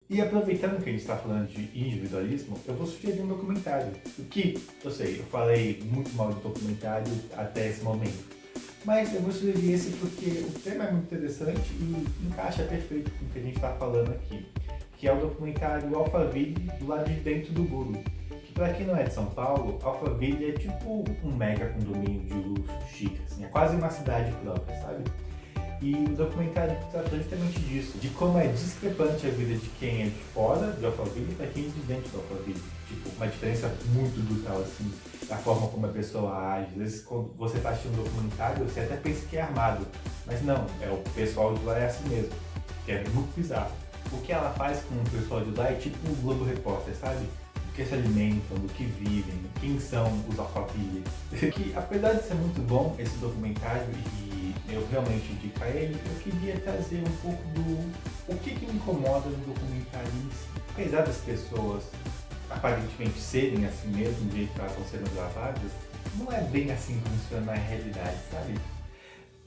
E aproveitando que a gente está falando de individualismo, eu vou sugerir um documentário. O que, eu sei, eu falei muito mal de documentário até esse momento. Mas eu vou sugerir esse porque o tema é muito interessante e encaixa perfeito com o que a gente está falando aqui. Que é o documentário Alphaville do lado de dentro do Buru. Que para quem não é de São Paulo, Alphaville é tipo um mega condomínio de luxo chique, assim, é quase uma cidade própria, sabe? E o documentário trata justamente disso, de como é discrepante a vida de quem é de fora de Alphaville para quem é de dentro de Alphaville. Tipo, uma diferença muito brutal, assim, da forma como a pessoa age. Às vezes, quando você está assistindo um documentário, você até pensa que é armado, mas não, é o pessoal de lá é assim mesmo, que é muito bizarro. O que ela faz com o pessoal de lá é tipo o Globo Repórter, sabe? Do que se alimentam, do que vivem, quem são os Alphaville. Que apesar de ser muito bom esse documentário e eu realmente indico a ele, eu queria trazer um pouco do o que me incomoda no documentário em si. Apesar das pessoas aparentemente serem assim mesmo, do jeito que elas estão sendo gravadas, não é bem assim que funciona na realidade, sabe?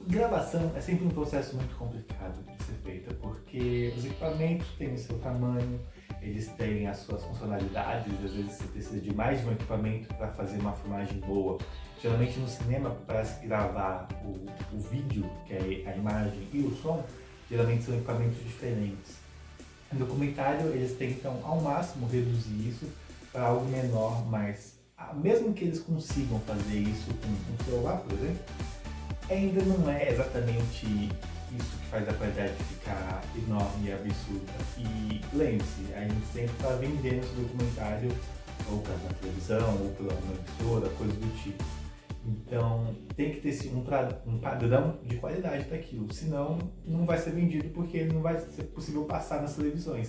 Gravação é sempre um processo muito complicado de ser feita, porque os equipamentos têm o seu tamanho, eles têm as suas funcionalidades, às vezes você precisa de mais de um equipamento para fazer uma filmagem boa. Geralmente no cinema, para se gravar o vídeo, que é a imagem e o som, geralmente são equipamentos diferentes. No documentário, eles tentam ao máximo reduzir isso para algo menor, mas mesmo que eles consigam fazer isso com um celular, por exemplo, ainda não é exatamente isso que faz a qualidade ficar enorme e absurda. E lembre-se, a gente sempre está vendendo esse documentário ou pela televisão, ou pela uma emissora, coisa do tipo. Então tem que ter um padrão de qualidade daquilo, senão não vai ser vendido porque não vai ser possível passar nas televisões.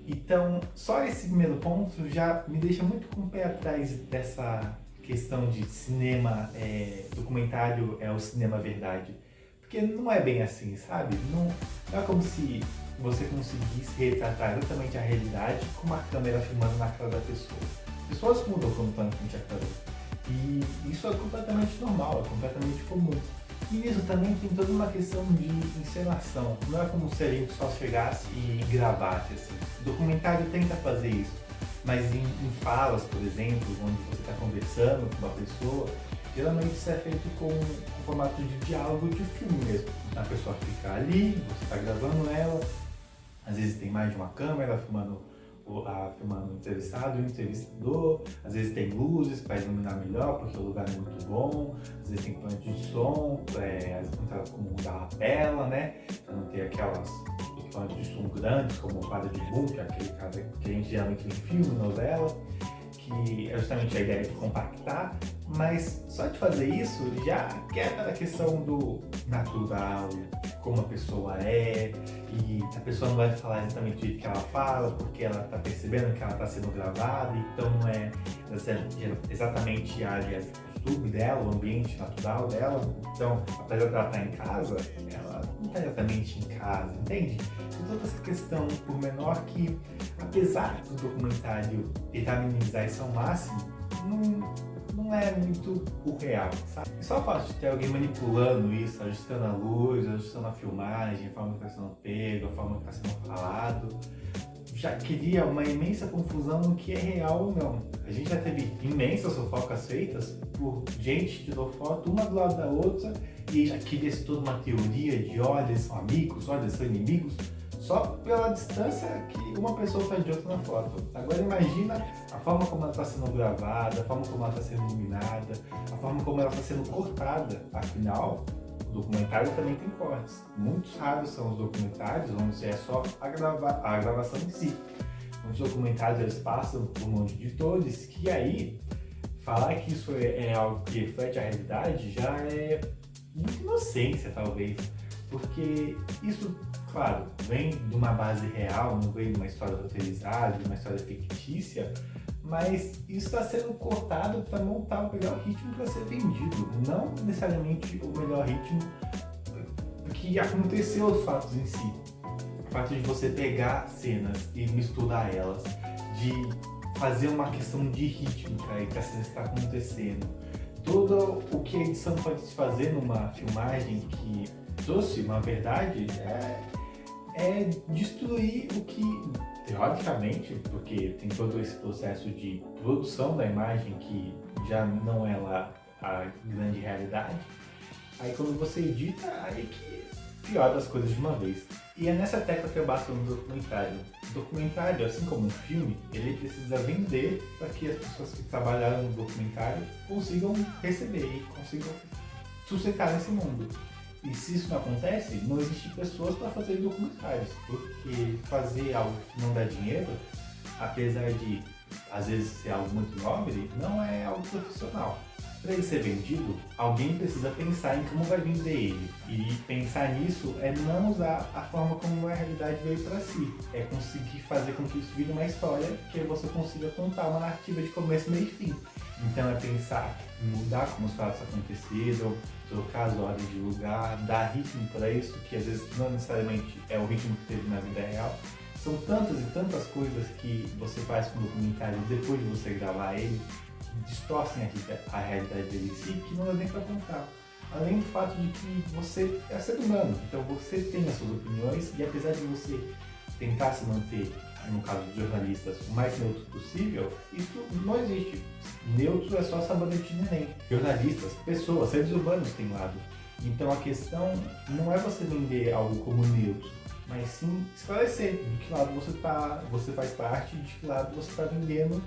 Então, só esse primeiro ponto já me deixa muito com o pé atrás dessa questão de cinema, documentário é o cinema verdade. Porque não é bem assim, sabe? Não é como se você conseguisse retratar exatamente a realidade com uma câmera filmando na cara da pessoa. As pessoas mudam quando estão em frente à câmera. E isso é completamente normal, é completamente comum. E nisso também tem toda uma questão de encenação. Não é como se a gente só chegasse e gravasse assim. O documentário tenta fazer isso, mas em falas, por exemplo, onde você está conversando com uma pessoa, geralmente isso é feito com formato de diálogo de filme mesmo. A pessoa fica ali, você está gravando ela, às vezes tem mais de uma câmera filmando o entrevistado e o entrevistador, às vezes tem luzes para iluminar melhor porque o lugar é muito bom, às vezes tem plano de som, como mudar a lapela, né, para não ter aquelas equipamentos de som grandes como o quadro de boom, que é aquele cara que a gente geralmente vê em filme, novela, que é justamente a ideia de compactar, mas só de fazer isso já quebra a questão do natural, como a pessoa é, e a pessoa não vai falar exatamente do jeito que ela fala, porque ela está percebendo que ela está sendo gravada, então não é exatamente a área de costume dela, o ambiente natural dela. Então, apesar de ela estar em casa, ela não está exatamente em casa, entende? Então, toda essa questão, por menor que, apesar do documentário tentar minimizar isso ao máximo, não é muito o real, sabe? E só o fato de ter alguém manipulando isso, ajustando a luz, ajustando a filmagem, a forma que está sendo pego, a forma que está sendo falado, já cria uma imensa confusão no que é real ou não. A gente já teve imensas fofocas feitas por gente que tirou foto uma do lado da outra e já cria-se toda uma teoria de olha, eles são amigos, olha, eles são inimigos, só pela distância que uma pessoa faz de outra na foto. Agora imagina a forma como ela está sendo gravada, a forma como ela está sendo iluminada, a forma como ela está sendo cortada. Afinal, o documentário também tem cortes. Muitos raros são os documentários onde é só a gravação em si. Muitos documentários eles passam por um monte de editores que aí falar que isso é algo que reflete a realidade já é muita inocência, talvez. Porque isso, claro, vem de uma base real, não vem de uma história roteirizada, de uma história fictícia, mas isso está sendo cortado para montar o melhor ritmo para ser vendido, não necessariamente o melhor ritmo que aconteceu os fatos em si. O fato de você pegar cenas e misturar elas, de fazer uma questão de ritmo para que a cena está acontecendo. Todo o que a edição pode fazer numa filmagem que trouxe uma verdade é destruir o que Teoricamente, porque tem todo esse processo de produção da imagem que já não é lá a grande realidade, aí quando você edita, aí que piora as coisas de uma vez. E é nessa tecla que eu bato no documentário. O documentário, assim como um filme, ele precisa vender para que as pessoas que trabalharam no documentário consigam receber e consigam sustentar nesse mundo. E se isso não acontece, não existem pessoas para fazer documentários, porque fazer algo que não dá dinheiro, apesar de às vezes ser algo muito nobre, não é algo profissional. Para ele ser vendido, alguém precisa pensar em como vai vender ele. E pensar nisso é não usar a forma como a realidade veio para si. É conseguir fazer com que isso vire uma história que você consiga contar uma narrativa de começo, meio e fim. Então é pensar, mudar como os fatos aconteceram, trocar as ordens de lugar, dar ritmo para isso, que às vezes não necessariamente é o ritmo que teve na vida real. São tantas e tantas coisas que você faz com o documentário depois de você gravar ele, que distorcem a realidade dele em si, que não dá nem para contar. Além do fato de que você é ser humano, então você tem as suas opiniões e apesar de você tentar se manter, no caso de jornalistas, o mais neutro possível, isso não existe. Neutro é só sabonete de neném. Jornalistas, pessoas, seres humanos têm lado. Então a questão não é você vender algo como neutro, mas sim esclarecer de que lado você faz parte, de que lado você está vendendo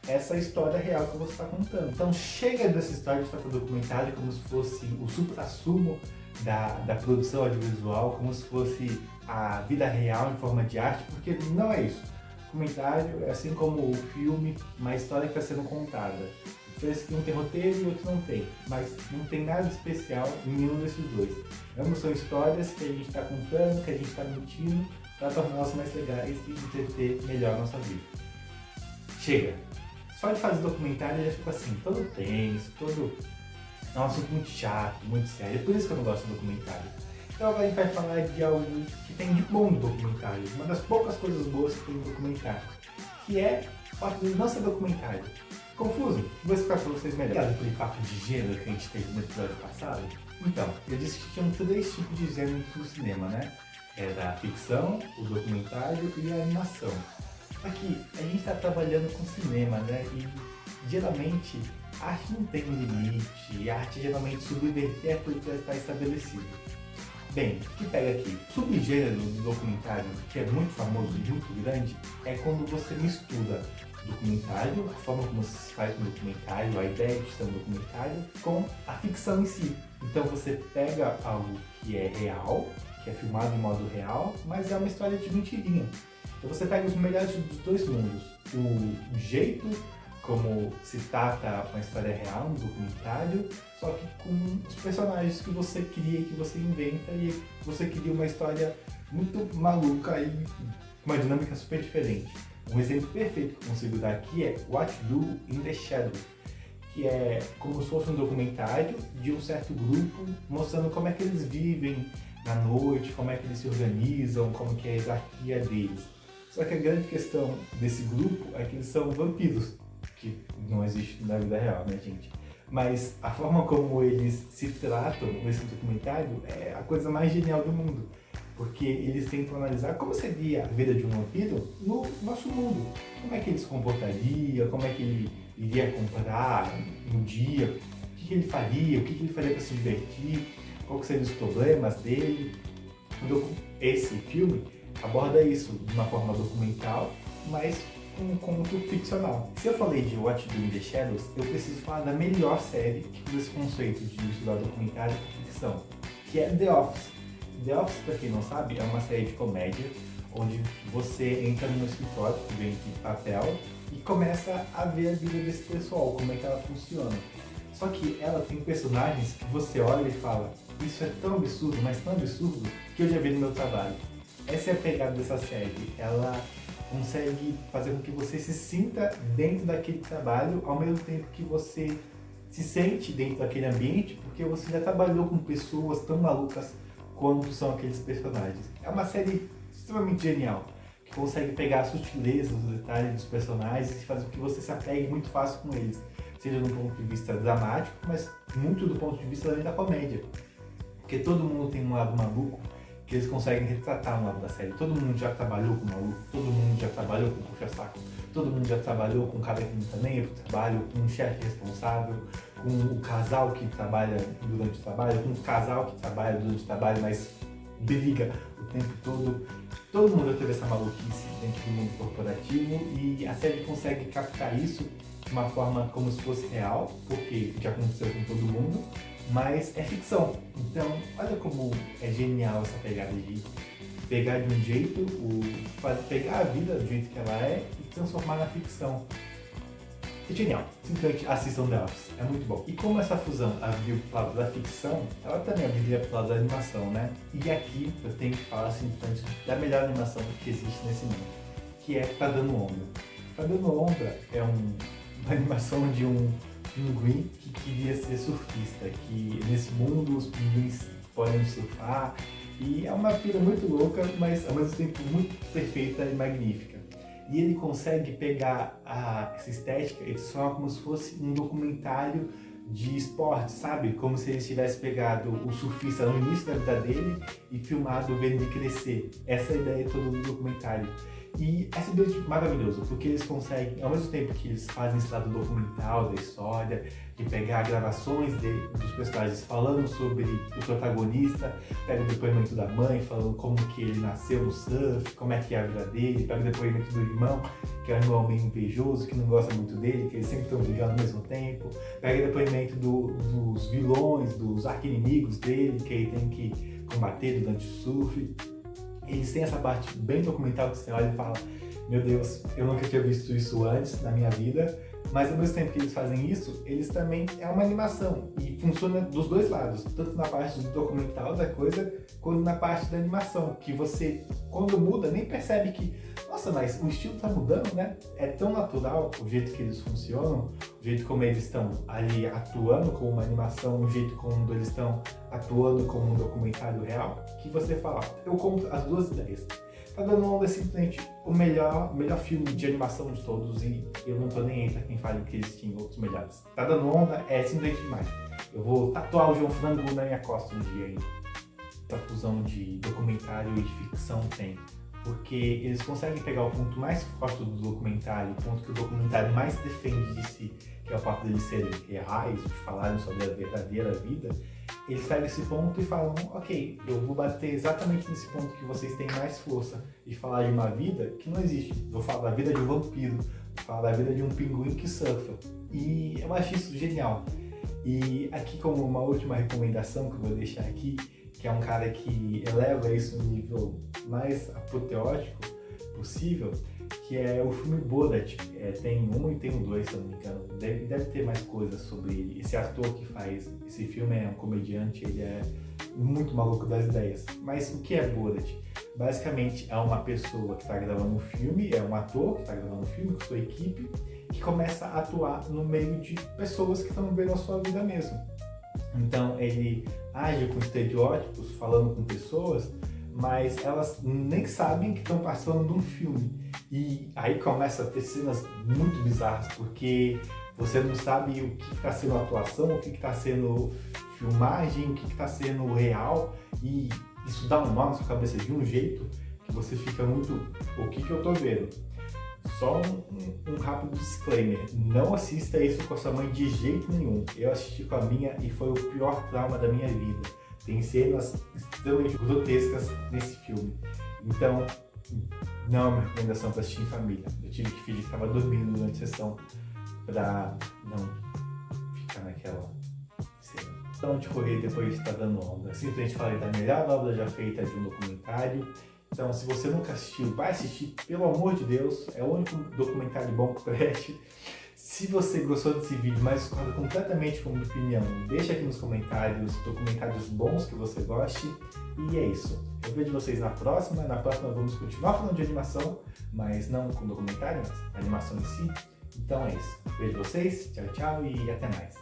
essa história real que você está contando. Então chega dessa história de tratar documentário como se fosse o supra-sumo da produção audiovisual, como se fosse a vida real em forma de arte, porque não é isso. O documentário é assim como o filme, uma história que está sendo contada. A diferença é que um tem roteiro e outro não tem, mas não tem nada especial em nenhum desses dois. Ambos são histórias que a gente está contando, que a gente está mentindo, para torná-las mais legais e entreter melhor a nossa vida. Chega! Só de fazer documentário já fica assim, todo tenso, todo... É um assunto muito chato, muito sério, é por isso que eu não gosto de documentário. Então agora a gente vai falar de algo que tem de bom no documentário, uma das poucas coisas boas que tem no documentário, que é o fato de não ser documentário. Confuso? Vou explicar para vocês melhor. Obrigado pelo papo de gênero que a gente teve no episódio passado. Então, eu disse que tinham 3 tipos de gêneros no cinema, né? Era a ficção, o documentário e a animação. Aqui, a gente está trabalhando com cinema, né? E geralmente a arte não tem um limite, a arte geralmente subverter aquilo que já está estabelecido. Bem, o que pega aqui? O subgênero do documentário, que é muito famoso e muito grande, é quando você mistura documentário, a forma como se faz um documentário, a ideia de ser um documentário, com a ficção em si. Então você pega algo que é real, que é filmado em modo real, mas é uma história de mentirinha. Então você pega os melhores dos dois mundos, o jeito como se trata uma história real, um documentário, só que com os personagens que você cria, que você inventa, e você cria uma história muito maluca e uma dinâmica super diferente. Um exemplo perfeito que eu consigo dar aqui é What Do in the Shadows, que é como se fosse um documentário de um certo grupo mostrando como é que eles vivem na noite, como é que eles se organizam, como que é a hierarquia deles. Só que a grande questão desse grupo é que eles são vampiros, que não existe na vida real, né, gente? Mas a forma como eles se tratam nesse documentário é a coisa mais genial do mundo. Porque eles tentam analisar como seria a vida de um vampiro no nosso mundo. Como é que ele se comportaria, como é que ele iria comprar um dia, o que ele faria, o que ele faria para se divertir, quais seriam os problemas dele. Então, esse filme aborda isso de uma forma documental, mas com um conto ficcional. Se eu falei de What Do in the Shadows, eu preciso falar da melhor série que usa esse conceito de estudar documentário e ficção, que é The Office. The Office, para quem não sabe, é uma série de comédia onde você entra num escritório que vem de papel e começa a ver a vida desse pessoal, como é que ela funciona. Só que ela tem personagens que você olha e fala, isso é tão absurdo, mas tão absurdo, que eu já vi no meu trabalho. Essa é a pegada dessa série. Ela consegue fazer com que você se sinta dentro daquele trabalho, ao mesmo tempo que você se sente dentro daquele ambiente, porque você já trabalhou com pessoas tão malucas quanto são aqueles personagens. É uma série extremamente genial, que consegue pegar a sutileza, os detalhes dos personagens e fazer com que você se apegue muito fácil com eles, seja do ponto de vista dramático, mas muito do ponto de vista também da comédia. Porque todo mundo tem um lado maluco, que eles conseguem retratar um lado da série. Todo mundo já trabalhou com maluco, todo mundo já trabalhou com puxa-saco, todo mundo já trabalhou com um cara que não tá nem aí pro trabalho, com um chefe responsável, com o casal que trabalha durante o trabalho, com o casal que trabalha durante o trabalho, mas briga o tempo todo. Todo mundo já teve essa maluquice dentro do mundo corporativo e a série consegue captar isso de uma forma como se fosse real, porque já aconteceu com todo mundo, mas é ficção. Então, olha como é genial essa pegada de pegar de um jeito, pegar a vida do jeito que ela é e transformar na ficção. É genial, simplesmente assistam The Office, é muito bom. E como essa fusão abriu pro lado da ficção, ela também abriria pro lado da animação, né? E aqui eu tenho que falar simplesmente da melhor animação que existe nesse mundo, que é Tá Dando Onda. Tá Dando Onda é uma animação de um pinguim que queria ser surfista, que nesse mundo os pinguins podem surfar, e é uma pira muito louca, mas ao mesmo tempo muito perfeita e magnífica. E ele consegue pegar essa estética e transformar como se fosse um documentário de esporte, sabe? Como se ele tivesse pegado o surfista no início da vida dele e filmado vendo ele crescer. Essa é a ideia toda do documentário. E é simplesmente maravilhoso, porque eles conseguem, ao mesmo tempo que eles fazem esse lado documental da história, de pegar gravações dos personagens falando sobre o protagonista, pega o depoimento da mãe falando como que ele nasceu no surf, como é que é a vida dele, pega o depoimento do irmão, que é um irmão meio invejoso, que não gosta muito dele, que eles sempre estão brigando ao mesmo tempo, pega o depoimento dos vilões, dos arqui-inimigos dele, que ele tem que combater durante o surf. Eles têm essa parte bem documental que você olha e fala, meu Deus, eu nunca tinha visto isso antes na minha vida, mas ao mesmo tempo que eles fazem isso, eles também é uma animação e funciona dos dois lados, tanto na parte do documental da coisa, quanto na parte da animação, que você, quando muda, nem percebe que, nossa, mas o estilo tá mudando, né? É tão natural o jeito que eles funcionam, o jeito como eles estão ali atuando como uma animação, o jeito como eles estão atuando como um documentário real, que você fala, eu compro as duas ideias. Tá Dando Onda é simplesmente o melhor filme de animação de todos e eu não tô nem aí pra quem fale que eles tinham outros melhores. Tá Dando Onda é simplesmente demais. Eu vou tatuar o João Frango na minha costa um dia ainda. Essa fusão de documentário e de ficção tem. Porque eles conseguem pegar o ponto mais forte do documentário, o ponto que o documentário mais defende de si, que é o fato deles serem reais, de falarem sobre a verdadeira vida. Eles pegam esse ponto e falam, ok, eu vou bater exatamente nesse ponto que vocês têm mais força e falar de uma vida que não existe. Vou falar da vida de um vampiro, vou falar da vida de um pinguim que surfa. E eu acho isso genial. E aqui como uma última recomendação que eu vou deixar aqui, que é um cara que eleva isso no nível mais apoteótico possível, que é o filme Borat. Tem um e tem um dois, se eu não me engano. Deve ter mais coisas sobre ele. Esse ator que faz esse filme é um comediante, ele é muito maluco das ideias. Mas o que é Borat? Basicamente é uma pessoa que está gravando um filme, é um ator que está gravando um filme com sua equipe, que começa a atuar no meio de pessoas que estão vivendo a sua vida mesmo. Então ele age com estereótipos, falando com pessoas, mas elas nem sabem que estão participando de um filme. E aí começa a ter cenas muito bizarras, porque você não sabe o que está sendo atuação, o que está sendo filmagem, o que está sendo real, e isso dá um nó na sua cabeça de um jeito que você fica muito, o que eu tô vendo? Só um rápido disclaimer, não assista isso com a sua mãe de jeito nenhum. Eu assisti com a minha e foi o pior trauma da minha vida. Tem cenas extremamente grotescas nesse filme. Então, não é uma recomendação para assistir em família. Eu tive que fingir que estava dormindo durante a sessão para não ficar naquela cena. Então, de correr depois de estar dando onda. Simplesmente falei da melhor obra já feita de um documentário. Então, se você nunca assistiu, vai assistir, pelo amor de Deus. É o único documentário bom que preste. Se você gostou desse vídeo, mas discorda completamente com a minha opinião, deixa aqui nos comentários documentários bons que você goste. E é isso. Eu vejo vocês na próxima. Na próxima vamos continuar falando de animação, mas não com documentário, mas animação em si. Então é isso. Vejo vocês, tchau, tchau e até mais.